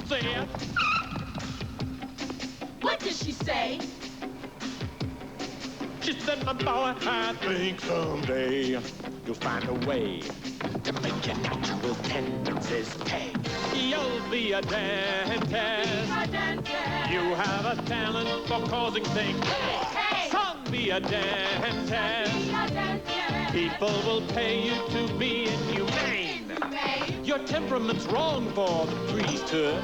Say it. What did she say? She said, my boy, I think someday you'll find a way to make your natural tendencies pay. You'll be a dentist. You have a talent for causing things. Hey! Son, be a dentist. People will pay you to be inhumane. Your temperament's wrong for the priesthood,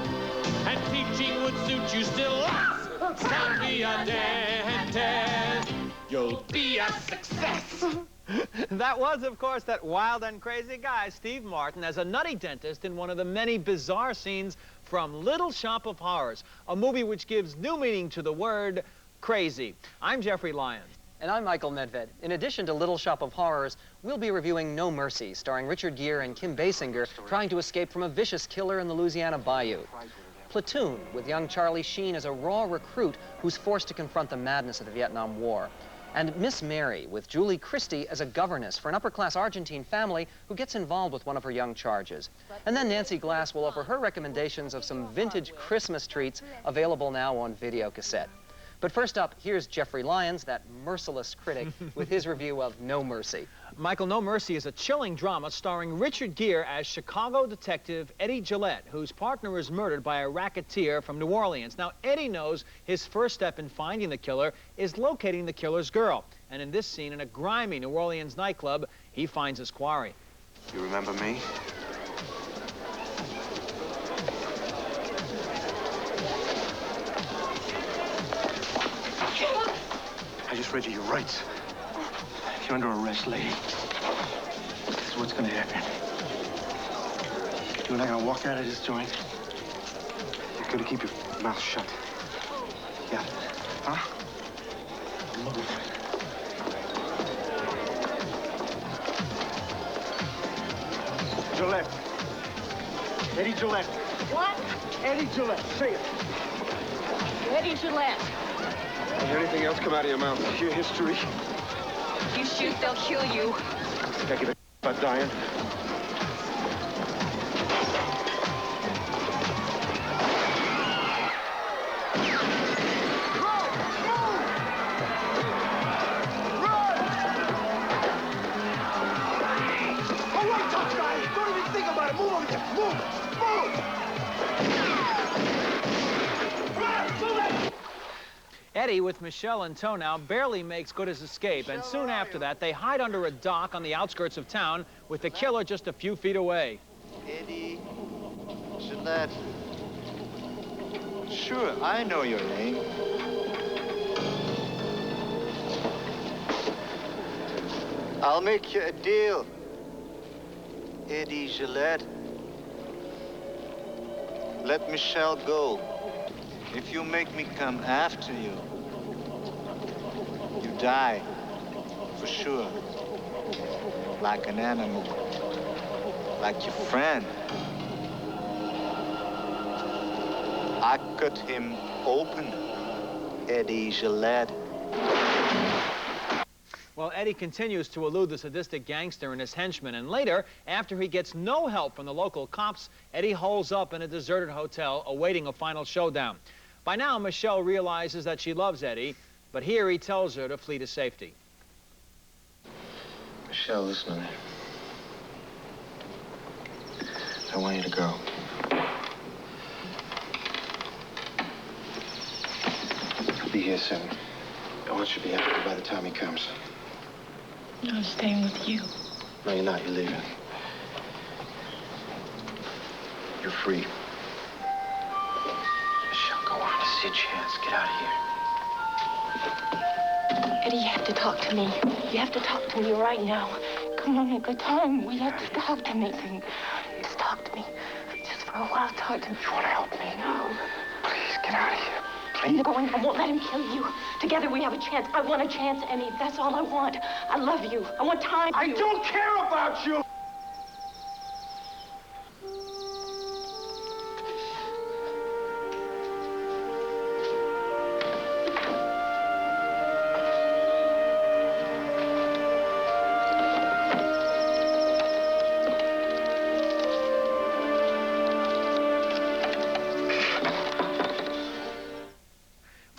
and teaching would suit you still less. Son, be a dentist. You'll be a success. That was, of course, that wild and crazy guy, Steve Martin, as a nutty dentist in one of the many bizarre scenes from Little Shop of Horrors, a movie which gives new meaning to the word crazy. I'm Jeffrey Lyons. And I'm Michael Medved. In addition to Little Shop of Horrors, we'll be reviewing No Mercy, starring Richard Gere and Kim Basinger trying to escape from a vicious killer in the Louisiana bayou. Platoon, with young Charlie Sheen as a raw recruit who's forced to confront the madness of the Vietnam War. And Miss Mary, with Julie Christie as a governess for an upper-class Argentine family who gets involved with one of her young charges. And then Nancy Glass will offer her recommendations of some vintage Christmas treats available now on video cassette. But first up, here's Jeffrey Lyons, that merciless critic, with his review of No Mercy. Michael, No Mercy is a chilling drama starring Richard Gere as Chicago detective Eddie Gillette, whose partner is murdered by a racketeer from New Orleans. Now, Eddie knows his first step in finding the killer is locating the killer's girl. And in this scene, in a grimy New Orleans nightclub, he finds his quarry. You remember me? I just read you your rights. You're under arrest, lady. This is what's gonna happen. You and I are gonna walk out of this joint. You're gonna keep your mouth shut. Yeah. Huh? Move. Gillette. Eddie Gillette. What? Eddie Gillette. Say it. Eddie Gillette. Is there anything else come out of your mouth? Your history? If you shoot, they'll kill you. I give a about dying. Eddie, with Michelle in tow now, barely makes good his escape, and soon after that, they hide under a dock on the outskirts of town with the killer just a few feet away. Eddie Gillette. Sure, I know your name. I'll make you a deal, Eddie Gillette. Let Michelle go. If you make me come after you, you die, for sure. Like an animal, like your friend. I cut him open, Eddie Gillette. Well, Eddie continues to elude the sadistic gangster and his henchmen, and later, after he gets no help from the local cops, Eddie holes up in a deserted hotel awaiting a final showdown. By now, Michelle realizes that she loves Eddie, but here he tells her to flee to safety. Michelle, listen to me. I want you to go. I'll be here soon. I want you to be happy by the time he comes. I'm staying with you. No, you're not. You're leaving. You're free. Michelle, go on. This is your chance. Get out of here. Eddie, you have to talk to me. You have to talk to me right now. Come on, at the time. We have to talk to me. Just talk to me. Just for a while, talk to me. You want to help me? No. Please, get out of here. I'm going. I won't let him kill you. Together we have a chance. I want a chance, Eddie. That's all I want. I love you. I want time. I don't care about you!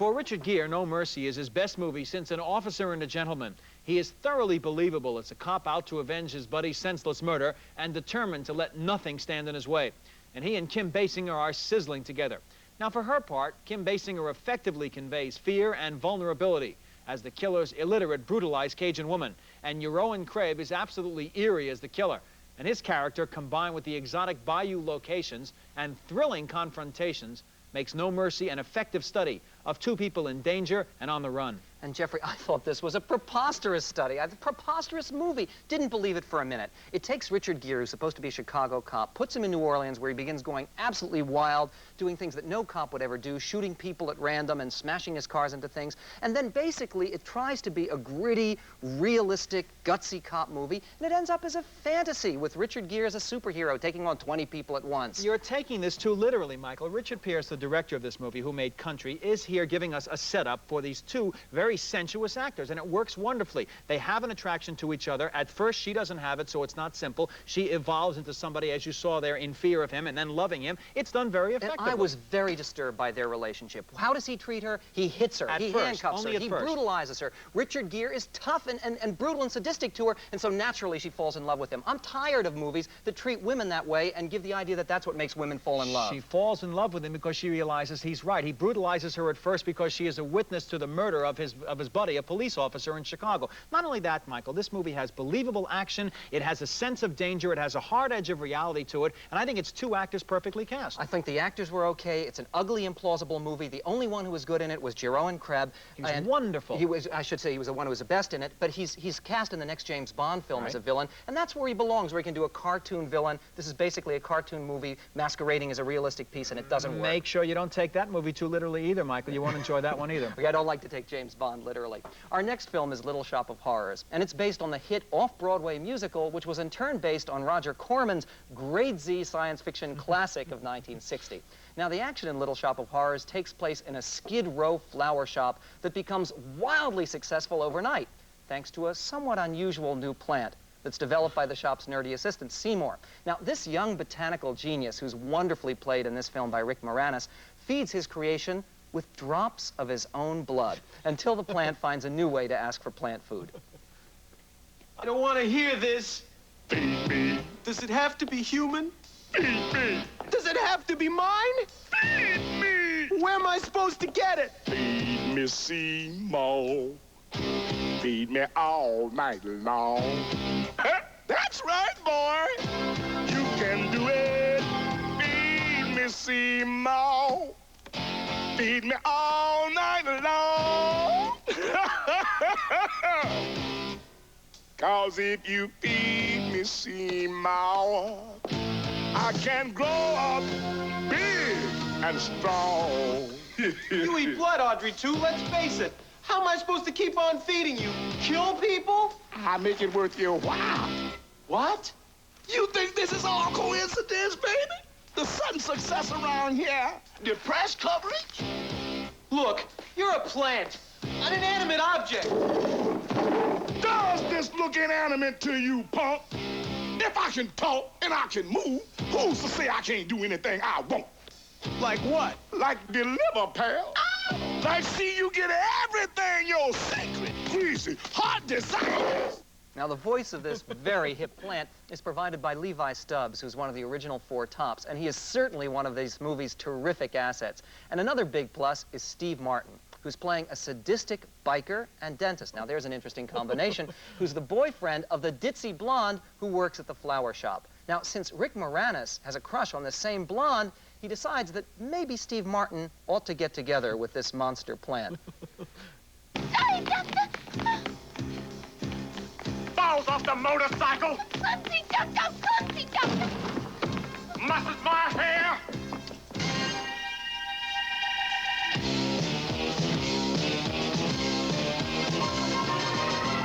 For Richard Gere, No Mercy is his best movie since An Officer and a Gentleman. He is thoroughly believable as a cop out to avenge his buddy's senseless murder and determined to let nothing stand in his way. And he and Kim Basinger are sizzling together. Now, for her part, Kim Basinger effectively conveys fear and vulnerability as the killer's illiterate, brutalized Cajun woman. And Jeroen Kreb is absolutely eerie as the killer. And his character, combined with the exotic bayou locations and thrilling confrontations, makes No Mercy an effective study of two people in danger and on the run. And Jeffrey, I thought this was a preposterous study, a preposterous movie. Didn't believe it for a minute. It takes Richard Gere, who's supposed to be a Chicago cop, puts him in New Orleans where he begins going absolutely wild, doing things that no cop would ever do, shooting people at random and smashing his cars into things. And then basically it tries to be a gritty, realistic, gutsy cop movie, and it ends up as a fantasy with Richard Gere as a superhero taking on 20 people at once. You're taking this too literally, Michael. Richard Pierce, the director of this movie, who made Country, is here giving us a setup for these two very sensuous actors, and it works wonderfully. They have an attraction to each other. At first, she doesn't have it, so it's not simple. She evolves into somebody, as you saw there, in fear of him and then loving him. It's done very effectively. And I was very disturbed by their relationship. How does he treat her? He hits her. He handcuffs her. He brutalizes her. Richard Gere is tough and brutal and sadistic to her, and so naturally she falls in love with him. I'm tired of movies that treat women that way and give the idea that that's what makes women fall in love. She falls in love with him because she realizes he's right. He brutalizes her at first because she is a witness to the murder of his buddy, a police officer in Chicago. Not only that, Michael, this movie has believable action, it has a sense of danger, it has a hard edge of reality to it, and I think it's two actors perfectly cast. I think the actors were okay. It's an ugly, implausible movie. The only one who was good in it was Jeroen Kreb. He was wonderful. He was, I should say, he was the one who was the best in it, but he's cast in the next James Bond film as a villain, and that's where he belongs, where he can do a cartoon villain. This is basically a cartoon movie masquerading as a realistic piece, and it doesn't work. Make sure you don't take that movie too literally either, Michael. You won't enjoy that one either. I don't like to take James Bond literally. Our next film is Little Shop of Horrors, and it's based on the hit off-Broadway musical, which was in turn based on Roger Corman's grade Z science fiction classic of 1960. Now, the action in Little Shop of Horrors takes place in a Skid Row flower shop that becomes wildly successful overnight, thanks to a somewhat unusual new plant that's developed by the shop's nerdy assistant, Seymour. Now, this young botanical genius, who's wonderfully played in this film by Rick Moranis, feeds his creation with drops of his own blood until the plant finds a new way to ask for plant food. I don't want to hear this. Feed me. Does it have to be human? Feed me. Does it have to be mine? Feed me. Where am I supposed to get it? Feed me, Seymour. Feed me all night long. That's right, boy. You can do it. Feed me, Seymour. Feed me all night long. 'Cause if you feed me, Seymour, I can grow up big and strong. You eat blood, Audrey, too. Let's face it. How am I supposed to keep on feeding you? Kill people? I make it worth your while. What? You think this is all coincidence, baby? The sudden success around here, the press coverage. Look, you're a plant, an inanimate object. Does this look inanimate to you, punk? If I can talk and I can move, who's to say I can't do anything I want? Like what? Like deliver, pal. Like see you get everything your sacred, greasy, heart desires. Now, the voice of this very hip plant is provided by Levi Stubbs, who's one of the original Four Tops, and he is certainly one of these movie's terrific assets. And another big plus is Steve Martin, who's playing a sadistic biker and dentist. Now, there's an interesting combination, who's the boyfriend of the ditzy blonde who works at the flower shop. Now, since Rick Moranis has a crush on the same blonde, he decides that maybe Steve Martin ought to get together with this monster plant. Sorry, Doctor. Balls off the motorcycle! Clumsy, Doctor, clumsy, Doctor. Muscles my hair!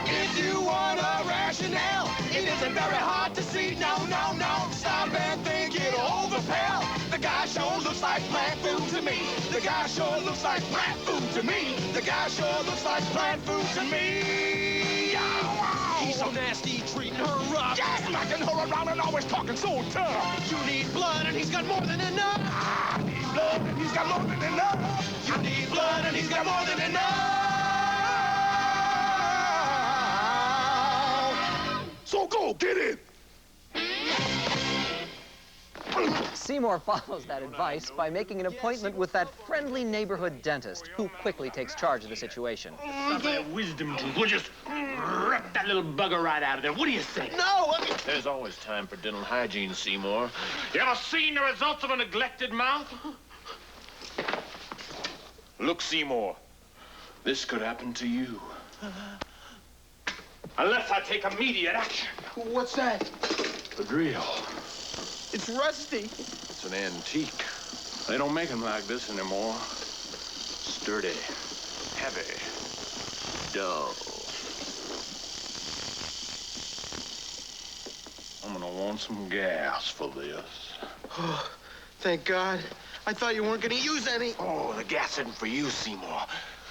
If you want a rationale, it isn't very hard to see. No, no, no. Stop and think it over, pal. The guy sure looks like plant food to me. The guy sure looks like plant food to me. The guy sure looks like plant food to me. He's so nasty, treating her rough. Yeah, smacking her around and always talking so tough. You need blood, and he's got more than enough. I need blood, and he's got more than enough. You need blood, and he's got more than enough. So go get it. Seymour follows that advice by making an appointment with that friendly neighborhood dentist, who quickly takes charge of the situation. Stop that wisdom tooth. We'll just rip that little bugger right out of there. What do you say? No, There's always time for dental hygiene, Seymour. You ever seen the results of a neglected mouth? Look, Seymour, this could happen to you. Unless I take immediate action. what's that? The drill. It's rusty. It's an antique. They don't make them like this anymore. Sturdy, heavy, dull. I'm gonna want some gas for this. Oh, thank God. I thought you weren't gonna use any. Oh, the gas isn't for you, Seymour.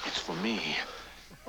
It's for me.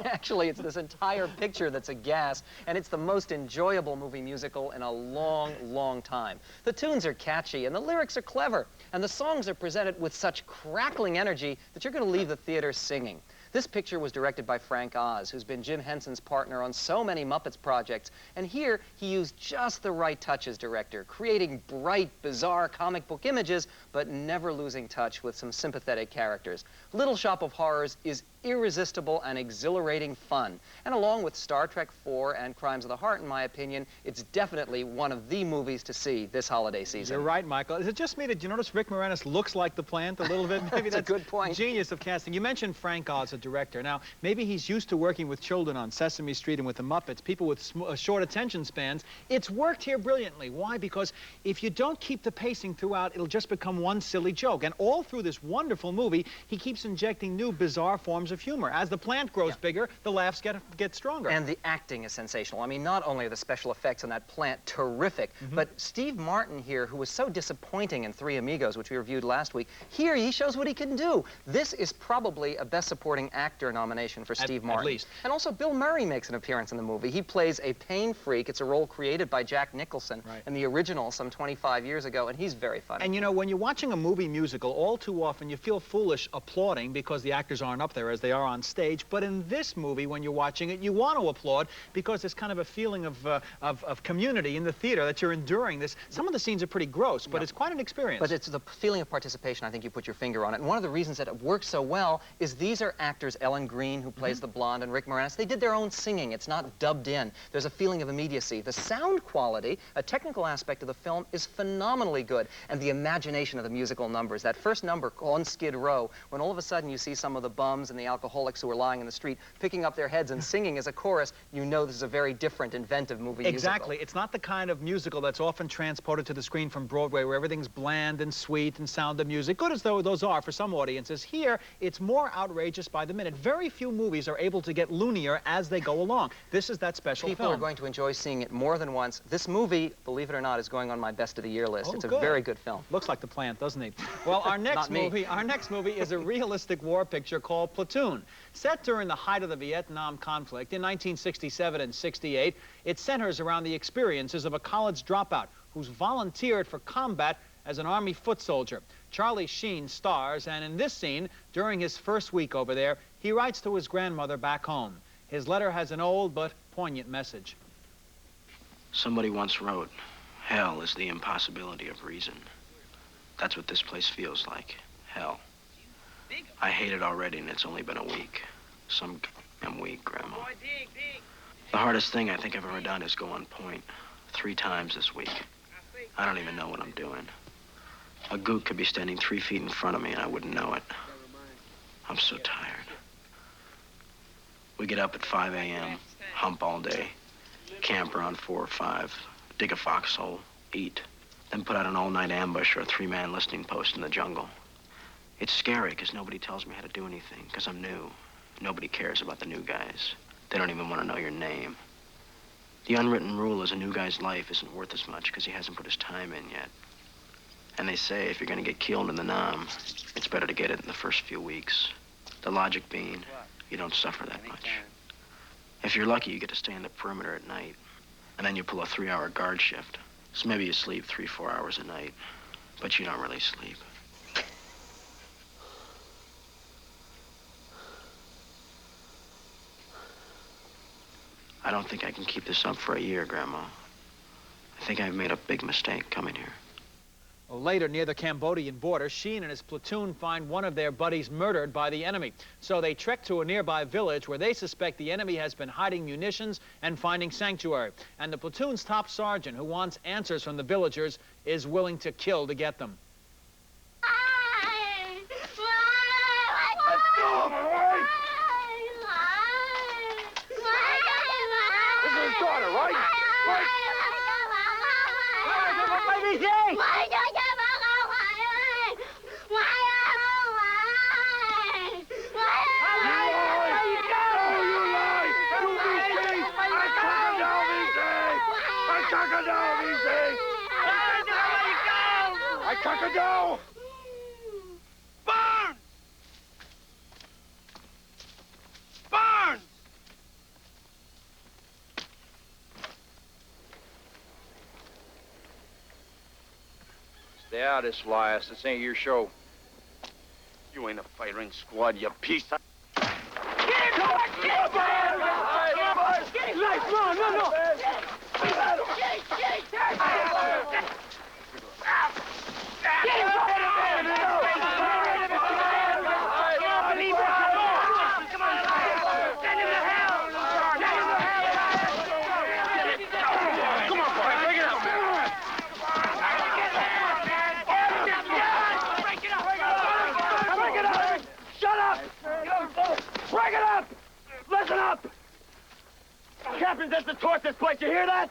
Actually, it's this entire picture that's a gas, and it's the most enjoyable movie musical in a long, long time. The tunes are catchy, and the lyrics are clever, and the songs are presented with such crackling energy that you're going to leave the theater singing. This picture was directed by Frank Oz, who's been Jim Henson's partner on so many Muppets projects, and here he used just the right touch as director, creating bright, bizarre comic book images, but never losing touch with some sympathetic characters. Little Shop of Horrors is irresistible and exhilarating fun. And along with Star Trek IV and Crimes of the Heart, in my opinion, it's definitely one of the movies to see this holiday season. You're right, Michael. Is it just me? Did you notice Rick Moranis looks like the plant a little bit? Maybe That's a good point. Genius of casting. You mentioned Frank Oz, a director. Now, maybe he's used to working with children on Sesame Street and with the Muppets, people with short attention spans. It's worked here brilliantly. Why? Because if you don't keep the pacing throughout, it'll just become one silly joke. And all through this wonderful movie, he keeps injecting new, bizarre forms of humor. As the plant grows bigger, the laughs get stronger. And the acting is sensational. I mean, not only are the special effects on that plant terrific, but Steve Martin here, who was so disappointing in Three Amigos, which we reviewed last week, here he shows what he can do. This is probably a Best Supporting Actor nomination for Steve Martin. At least. And also Bill Murray makes an appearance in the movie. He plays a pain freak. It's a role created by Jack Nicholson in the original some 25 years ago, and he's very funny. And you know, when you're watching a movie musical, all too often you feel foolish applauding because the actors aren't up there as they are on stage. But in this movie, when you're watching it, you want to applaud because there's kind of a feeling of community in the theater that you're enduring this. Some of the scenes are pretty gross, but it's quite an experience. But it's the feeling of participation. I think you put your finger on it. And one of the reasons that it works so well is these are actors, Ellen Green, who plays the blonde, and Rick Moranis. They did their own singing. It's not dubbed in. There's a feeling of immediacy. The sound quality, a technical aspect of the film, is phenomenally good. And the imagination of the musical numbers. That first number on Skid Row, when all of a sudden you see some of the bums and the alcoholics who are lying in the street picking up their heads and singing as a chorus, you know this is a very different, inventive movie Exactly. musical. It's not the kind of musical that's often transported to the screen from Broadway where everything's bland and sweet and Sound of Music, good as though those are for some audiences. Here, it's more outrageous by the minute. Very few movies are able to get loonier as they go along. This is that special People film. are going to enjoy seeing it more than once. This movie, believe it or not, is going on my best of the year list. Oh, it's a good. very good film. Looks like the plant, doesn't he? Well, our next movie is a realistic war picture called Platoon. Set during the height of the Vietnam conflict in 1967 and 68, it centers around the experiences of a college dropout who's volunteered for combat as an Army foot soldier. Charlie Sheen stars, and in this scene, during his first week over there, he writes to his grandmother back home. His letter has an old but poignant message. Somebody once wrote, hell is the impossibility of reason. That's what this place feels like, hell. I hate it already, and it's only been a week. Some damn week, Grandma. The hardest thing I think I've ever done is go on point 3 times this week. I don't even know what I'm doing. A gook could be standing 3 feet in front of me, and I wouldn't know it. I'm so tired. We get up at 5 a.m., hump all day, camp around 4 or 5, dig a foxhole, eat, then put out an all-night ambush or a 3-man listening post in the jungle. It's scary because nobody tells me how to do anything because I'm new. Nobody cares about the new guys. They don't even want to know your name. The unwritten rule is a new guy's life isn't worth as much because he hasn't put his time in yet. And they say if you're going to get killed in the Nam, it's better to get it in the first few weeks. The logic being, you don't suffer that much. If you're lucky, you get to stay in the perimeter at night. And then you pull a 3-hour guard shift. So maybe you sleep 3-4 hours a night, but you don't really sleep. I don't think I can keep this up for a year, Grandma. I think I've made a big mistake coming here. Well, later, near the Cambodian border, Sheen and his platoon find one of their buddies murdered by the enemy. So they trek to a nearby village where they suspect the enemy has been hiding munitions and finding sanctuary. And the platoon's top sergeant, who wants answers from the villagers, is willing to kill to get them. Let's go, all right? This is his daughter, right? Right? Crocodile! Barnes! Barnes! Stay out of this, Lyons. This ain't your show. You ain't a firing squad, you piece of... Get him! No! Break it up! Listen up! Captain says to torch this place, you hear that?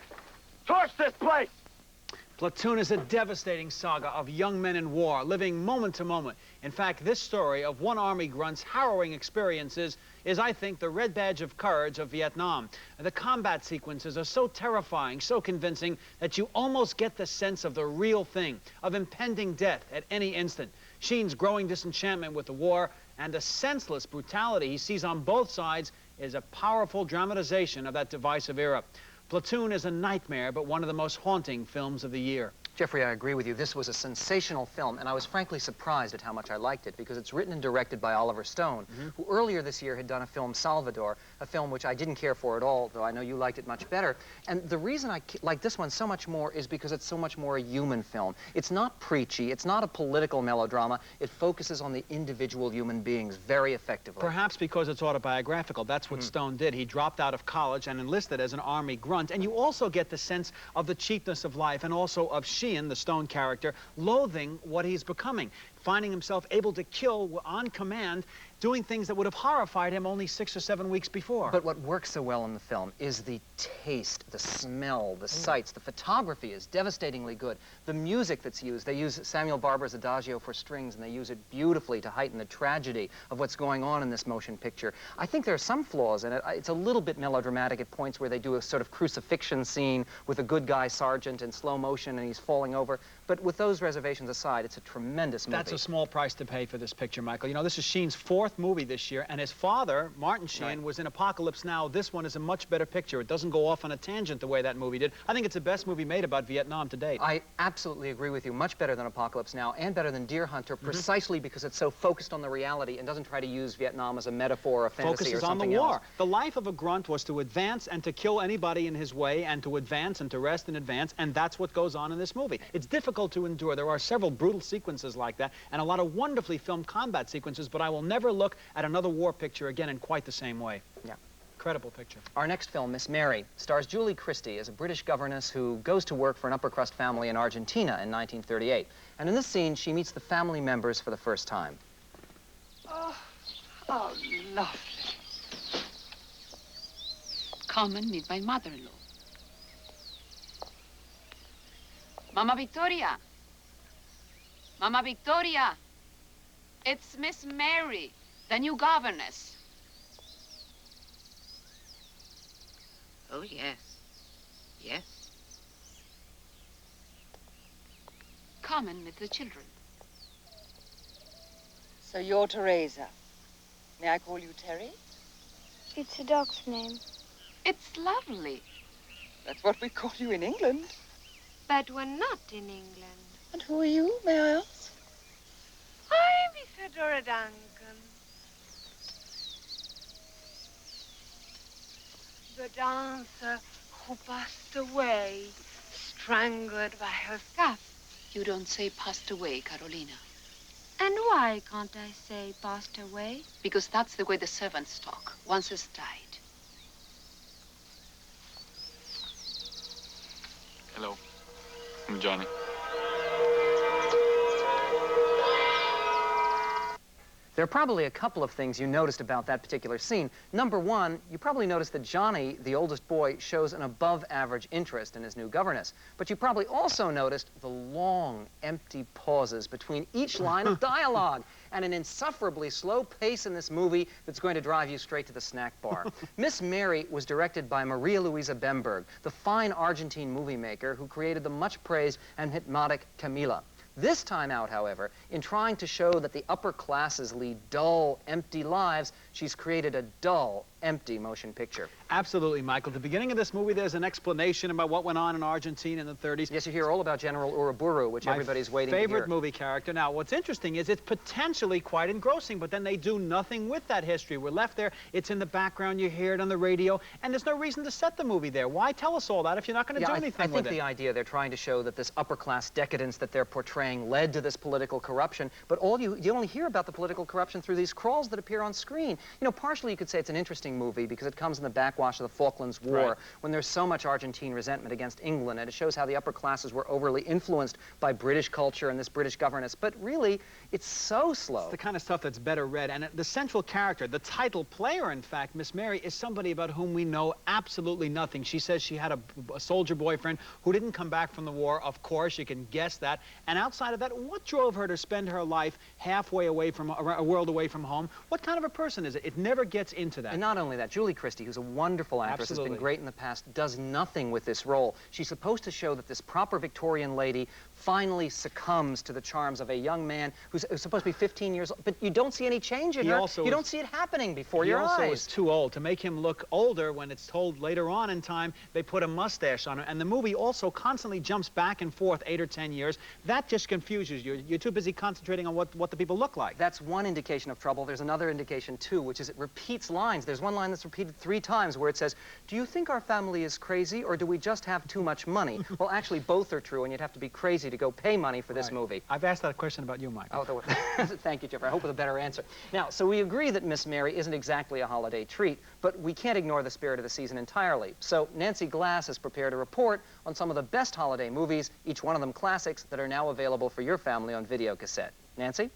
Torch this place! Platoon is a devastating saga of young men in war, living moment to moment. In fact, this story of one Army grunt's harrowing experiences is, I think, the red badge of courage of Vietnam. The combat sequences are so terrifying, so convincing, that you almost get the sense of the real thing, of impending death at any instant. Sheen's growing disenchantment with the war and the senseless brutality he sees on both sides is a powerful dramatization of that divisive era. Platoon is a nightmare, but one of the most haunting films of the year. Jeffrey, I agree with you. This was a sensational film, and I was frankly surprised at how much I liked it, because it's written and directed by Oliver Stone, who earlier this year had done a film, Salvador, a film which I didn't care for at all, though I know you liked it much better. And the reason I like this one so much more is because it's so much more a human film. It's not preachy. It's not a political melodrama. It focuses on the individual human beings very effectively. Perhaps because it's autobiographical. That's what Stone did. He dropped out of college and enlisted as an Army grunt. And you also get the sense of the cheapness of life and also of Sheehan, the Stone character, loathing what he's becoming, finding himself able to kill on command, doing things that would have horrified him only 6 or 7 weeks before. But what works so well in the film is the taste, the smell, the sights. The photography is devastatingly good. The music that's used, they use Samuel Barber's Adagio for strings, and they use it beautifully to heighten the tragedy of what's going on in this motion picture. I think there are some flaws in it. It's a little bit melodramatic at points where they do a sort of crucifixion scene with a good guy sergeant in slow motion and he's falling over. But with those reservations aside, it's a tremendous movie. That's a small price to pay for this picture, Michael. You know, this is Sheen's 4th movie this year, and his father, Martin Sheen, was in Apocalypse Now. This one is a much better picture. It doesn't go off on a tangent the way that movie did. I think it's the best movie made about Vietnam to date. I absolutely agree with you. Much better than Apocalypse Now and better than Deer Hunter, precisely because it's so focused on the reality and doesn't try to use Vietnam as a metaphor or a fantasy or something else. Focuses on the war. The life of a grunt was to advance and to kill anybody in his way and to advance and to rest and advance, and that's what goes on in this movie. It's difficult to endure. There are several brutal sequences like that and a lot of wonderfully filmed combat sequences, but I will never look at another war picture again in quite the same way. Yeah. Incredible picture. Our next film, Miss Mary, stars Julie Christie as a British governess who goes to work for an upper crust family in Argentina in 1938. And in this scene, she meets the family members for the first time. Oh, lovely. Come and meet my mother-in-law. Mama Victoria. Mama Victoria. It's Miss Mary, the new governess. Oh, yes. Yes. Come and meet the children. So you're Teresa. May I call you Terry? It's a dog's name. It's lovely. That's what we call you in England. But we're not in England. And who are you, may I ask? I'm Isadora Duncan. The dancer who passed away, strangled by her scuff. You don't say passed away, Carolina. And why can't I say passed away? Because that's the way the servants talk. Once has died. Hello, I'm Johnny. There are probably a couple of things you noticed about that particular scene. Number one, you probably noticed that Johnny, the oldest boy, shows an above-average interest in his new governess. But you probably also noticed the long, empty pauses between each line of dialogue and an insufferably slow pace in this movie that's going to drive you straight to the snack bar. Miss Mary was directed by Maria Luisa Bemberg, the fine Argentine movie maker who created the much-praised and hypnotic Camila. This time out, however, in trying to show that the upper classes lead dull, empty lives, she's created a dull, empty motion picture. Absolutely, Michael. At the beginning of this movie, there's an explanation about what went on in Argentina in the 30s. Yes, you hear all about General Uriburu, which everybody's waiting to hear. My favorite movie character. Now, what's interesting is it's potentially quite engrossing, but then they do nothing with that history. We're left there. It's in the background. You hear it on the radio, and there's no reason to set the movie there. Why tell us all that if you're not going to do anything with it? I think the idea they're trying to show that this upper-class decadence that they're portraying led to this political corruption, but you only hear about the political corruption through these crawls that appear on screen. You know, partially you could say it's an interesting movie because it comes in the backwash of the Falklands War, when there's so much Argentine resentment against England, and it shows how the upper classes were overly influenced by British culture and this British governance. But really, it's so slow. It's the kind of stuff that's better read. And the central character, the title player, in fact, Miss Mary, is somebody about whom we know absolutely nothing. She says she had a soldier boyfriend who didn't come back from the war. Of course, you can guess that. And outside of that, what drove her to spend her life halfway away from a world away from home? What kind of a person is it? It never gets into that. And not only that, Julie Christie, who's a wonderful actress, has been great in the past, does nothing with this role. She's supposed to show that this proper Victorian lady finally succumbs to the charms of a young man who's supposed to be 15 years old, but you don't see any change in her. You don't see it happening before your eyes. He also is too old. To make him look older, when it's told later on in time, they put a mustache on her. And the movie also constantly jumps back and forth 8 or 10 years. That just confuses you. You're too busy concentrating on what the people look like. That's one indication of trouble. There's another indication, too, which is it repeats lines. There's one line that's repeated 3 times where it says, "Do you think our family is crazy, or do we just have too much money?" Well, actually, both are true, and you'd have to be crazy to go pay money for this movie. I've asked that question about you, Michael. Oh, thank you, Jeffrey. I hope with a better answer. Now, so we agree that Miss Mary isn't exactly a holiday treat, but we can't ignore the spirit of the season entirely. So Nancy Glass has prepared a report on some of the best holiday movies, each one of them classics, that are now available for your family on video cassette. Nancy?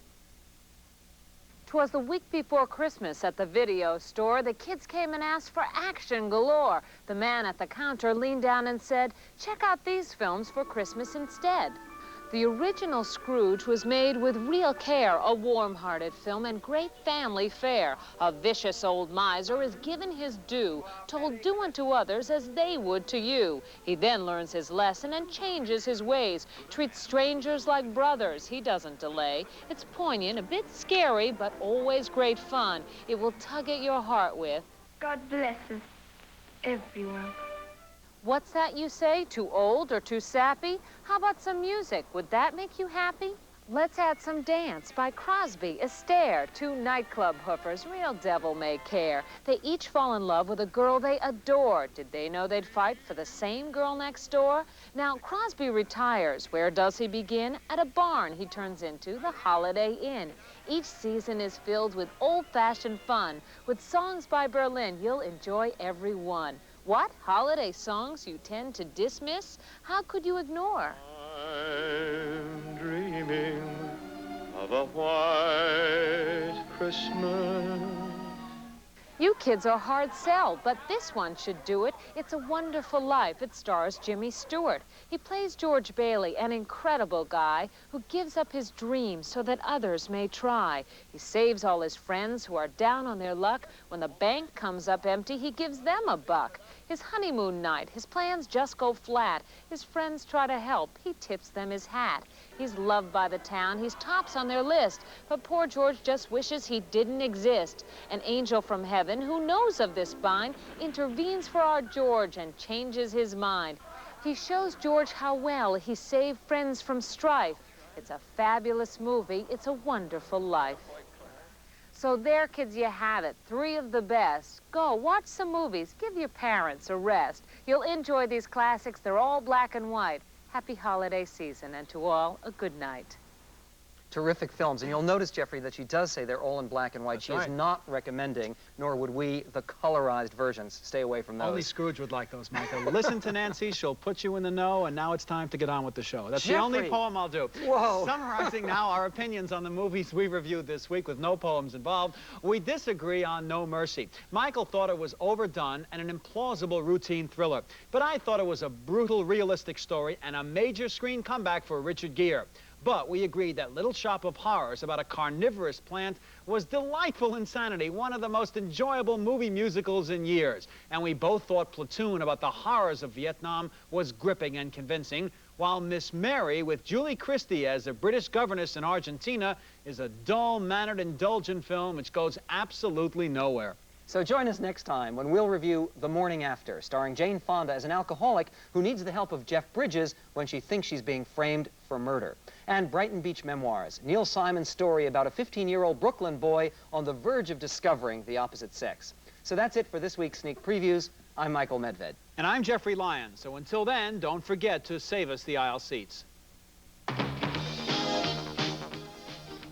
'Twas the week before Christmas at the video store. The kids came and asked for action galore. The man at the counter leaned down and said, "Check out these films for Christmas instead." The original Scrooge was made with real care, a warm-hearted film and great family fare. A vicious old miser is given his due, told do unto others as they would to you. He then learns his lesson and changes his ways, treats strangers like brothers. He doesn't delay. It's poignant, a bit scary, but always great fun. It will tug at your heart with, God blesses everyone. What's that you say? Too old or too sappy? How about some music? Would that make you happy? Let's add some dance by Crosby, Astaire, 2 nightclub hoofers, real devil-may-care. They each fall in love with a girl they adore. Did they know they'd fight for the same girl next door? Now, Crosby retires. Where does he begin? At a barn he turns into, the Holiday Inn. Each season is filled with old-fashioned fun. With songs by Berlin, you'll enjoy every one. What? Holiday songs you tend to dismiss? How could you ignore? I'm dreaming of a white Christmas. You kids are hard sell, but this one should do it. It's a Wonderful Life. It stars Jimmy Stewart. He plays George Bailey, an incredible guy who gives up his dreams so that others may try. He saves all his friends who are down on their luck. When the bank comes up empty, he gives them a buck. His honeymoon night, his plans just go flat. His friends try to help. He tips them his hat. He's loved by the town. He's tops on their list. But poor George just wishes he didn't exist. An angel from heaven who who knows of this bind intervenes for our George and changes his mind. He shows George how well he saved friends from strife. It's a fabulous movie. It's a wonderful life. So there, kids, you have it. 3 of the best. Go, watch some movies. Give your parents a rest. You'll enjoy these classics. They're all black and white. Happy holiday season, and to all, a good night. Terrific films. And you'll notice, Jeffrey, that she does say they're all in black and white. That's she right. is not recommending, nor would we, the colorized versions. Stay away from those. Only Scrooge would like those, Michael. Listen to Nancy. She'll put you in the know, and now it's time to get on with the show. That's Jeffrey. the only poem I'll do. Whoa. Summarizing now our opinions on the movies we reviewed this week with no poems involved, we disagree on No Mercy. Michael thought it was overdone and an implausible routine thriller. But I thought it was a brutal, realistic story and a major screen comeback for Richard Gere. But we agreed that Little Shop of Horrors about a carnivorous plant was delightful insanity, one of the most enjoyable movie musicals in years. And we both thought Platoon about the horrors of Vietnam was gripping and convincing, while Miss Mary, with Julie Christie as a British governess in Argentina, is a dull-mannered, indulgent film which goes absolutely nowhere. So join us next time when we'll review The Morning After, starring Jane Fonda as an alcoholic who needs the help of Jeff Bridges when she thinks she's being framed for murder. And Brighton Beach Memoirs, Neil Simon's story about a 15-year-old Brooklyn boy on the verge of discovering the opposite sex. So that's it for this week's Sneak Previews. I'm Michael Medved. And I'm Jeffrey Lyons. So until then, don't forget to save us the aisle seats.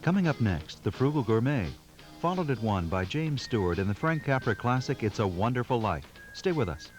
Coming up next, The Frugal Gourmet, followed at 1 by James Stewart in the Frank Capra classic, It's a Wonderful Life. Stay with us.